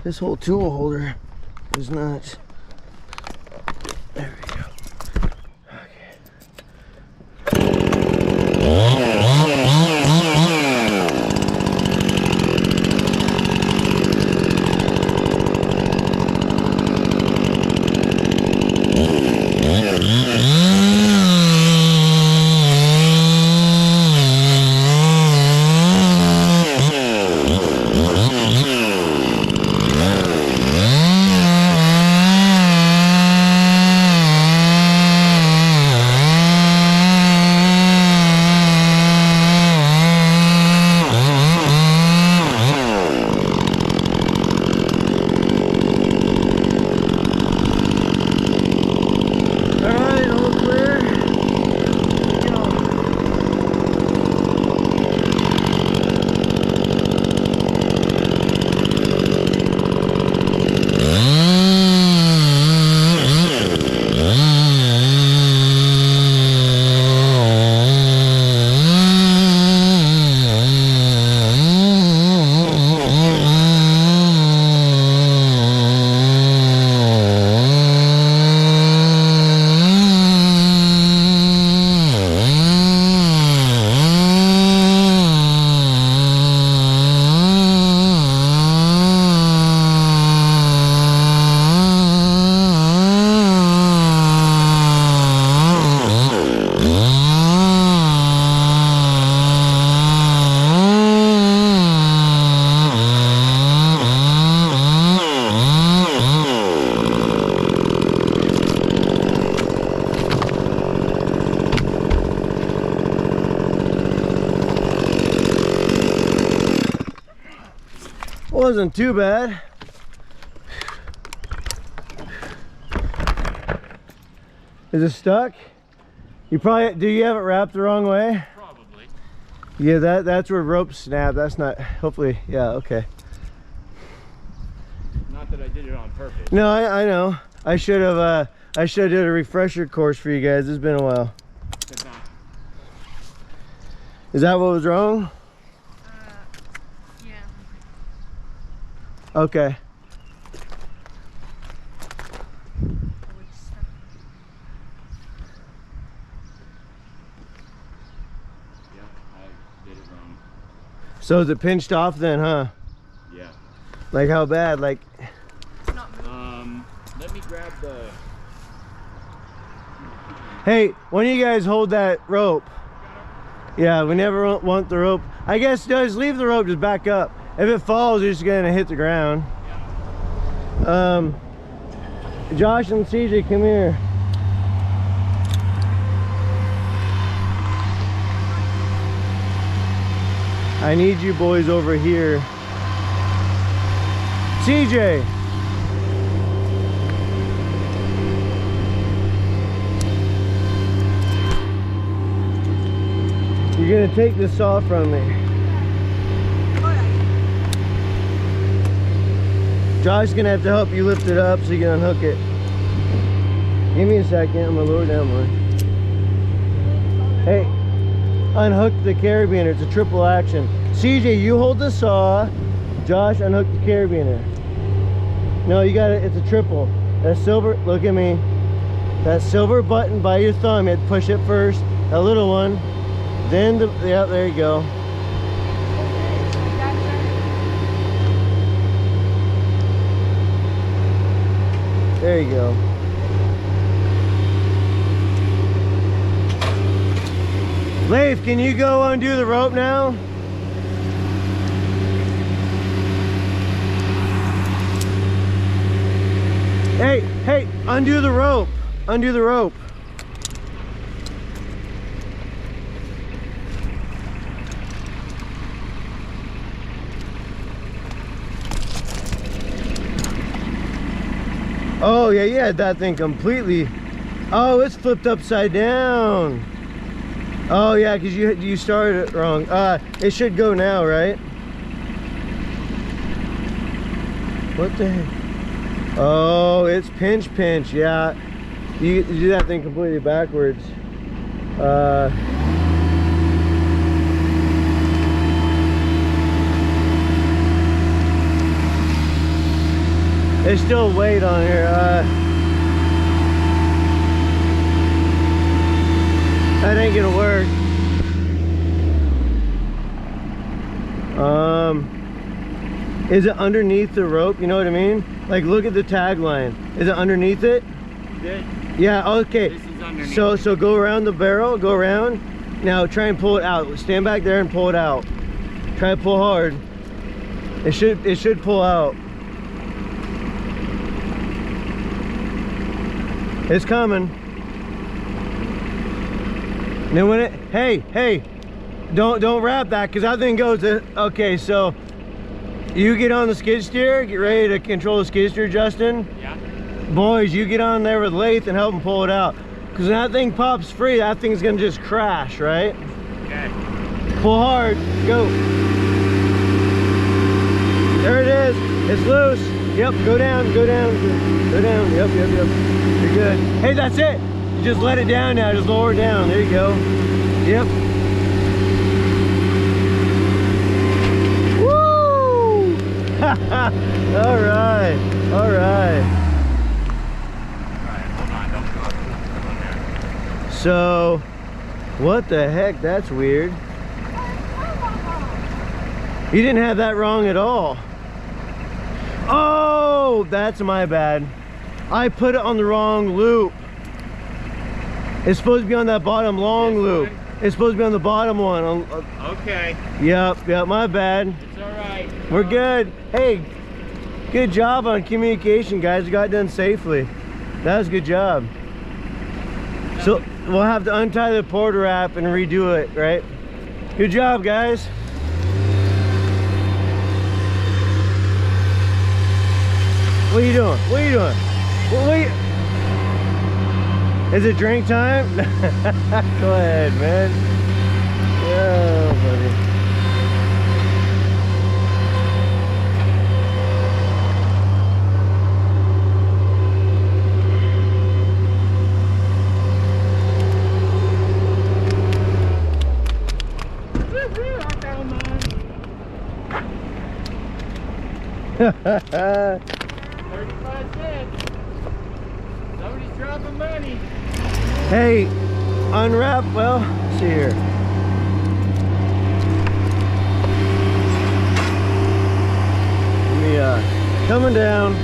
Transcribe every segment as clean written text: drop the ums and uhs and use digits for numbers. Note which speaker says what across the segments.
Speaker 1: This whole tool holder is nuts. There we go. Wasn't too bad. Is it stuck? You probably, do you have it wrapped the wrong way?
Speaker 2: Probably.
Speaker 1: Yeah, that's where ropes snap. That's not, hopefully, yeah, okay.
Speaker 2: Not that I did it on purpose.
Speaker 1: No, I know. I should have did a refresher course for you guys. It's been a while. Is that what was wrong?
Speaker 3: Yeah.
Speaker 1: Okay.
Speaker 2: Yeah, I did it wrong.
Speaker 1: So is it pinched off then, huh?
Speaker 2: Yeah.
Speaker 1: Like how bad? Like,
Speaker 2: let me grab the...
Speaker 1: hey, when you guys hold that rope, yeah, we never want the rope. I guess just leave the rope, just back up. If it falls, you're just gonna hit the ground. Josh and CJ, come here. I need you boys over here. CJ. You're gonna take this saw from me. Josh's gonna have to help you lift it up so you can unhook it. Give me a second, I'm gonna lower down more. Hey, unhook the carabiner, it's a triple action. CJ, you hold the saw. Josh, unhook the carabiner. No, you got it, it's a triple. That silver, look at me. That silver button by your thumb, you have to push it first. That little one. Then the, yeah, there you go. There you go. Leif, can you go undo the rope now? Hey, undo the rope. Undo the rope. Oh yeah, you had that thing completely. Oh, it's flipped upside down. Oh yeah, because you started it wrong. It should go now, right? What the heck? Oh, it's pinch. Yeah, you do that thing completely backwards. There's still weight on here. That ain't gonna work. Is it underneath the rope? You know what I mean? Like, look at the tagline. Is it underneath it?
Speaker 2: This
Speaker 1: Yeah, okay.
Speaker 2: is underneath.
Speaker 1: So go around the barrel, go around. Now try and pull it out. Stand back there and pull it out. Try to pull hard. It should pull out. It's coming. Then when it, hey, don't wrap that, because that thing goes to, okay, so you get on the skid steer, get ready to control the skid steer, Justin.
Speaker 2: Yeah.
Speaker 1: Boys, you get on there with Lath and help them pull it out. Because when that thing pops free, that thing's gonna just crash, right?
Speaker 2: Okay.
Speaker 1: Pull hard, go. There it is, it's loose. Yep, go down, go down, go down, yep. You're good. Hey, that's it. You just let it down now, just lower it down, there you go. Yep. Woo! All right.
Speaker 2: Alright, hold on, don't go on there.
Speaker 1: So, what the heck? That's weird. You didn't have that wrong at all. Oh, that's my bad. I put it on the wrong loop. It's supposed to be on that bottom long
Speaker 2: This
Speaker 1: loop.
Speaker 2: one?
Speaker 1: It's supposed to be on the bottom one.
Speaker 2: Okay.
Speaker 1: Yep, my bad.
Speaker 2: It's alright.
Speaker 1: We're good. Hey, good job on communication, guys. You got it done safely. That was a good job. So we'll have to untie the porter wrap and redo it, right? Good job, guys. What are you doing? What are you doing? What are you... Is it drink time? Go ahead, man. Yeah, buddy.
Speaker 2: Woo-hoo, I found mine. 35 cents. Somebody's dropping money.
Speaker 1: Hey, unwrap, well, let's see here. Let me, coming down.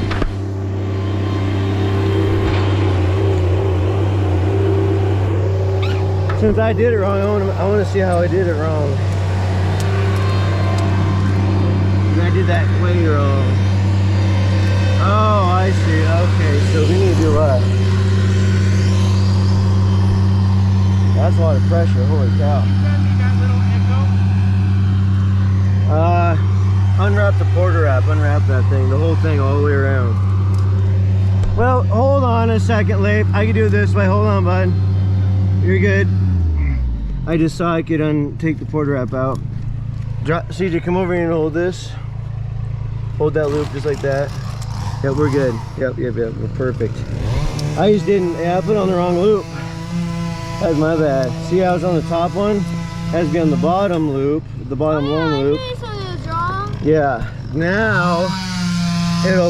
Speaker 1: Since I did it wrong, I want to see how I did it wrong. I did that way wrong. Oh, I see. Okay, so we need to do what? That's a lot of pressure. Holy cow.
Speaker 2: You got little echo?
Speaker 1: Unwrap the porter wrap. Unwrap that thing. The whole thing all the way around. Well, hold on a second, Lath. I can do it this way. Hold on, bud. You're good. I just saw I could take the porter wrap out. CJ, come over here and hold this. Hold that loop just like that. Yep, we're good. Yep, we're perfect. I just didn't, I put on the wrong loop. That's my bad. See, I was on the top one. Has to be on the bottom loop, the bottom long loop.
Speaker 3: I knew something was wrong.
Speaker 1: Yeah. Now it'll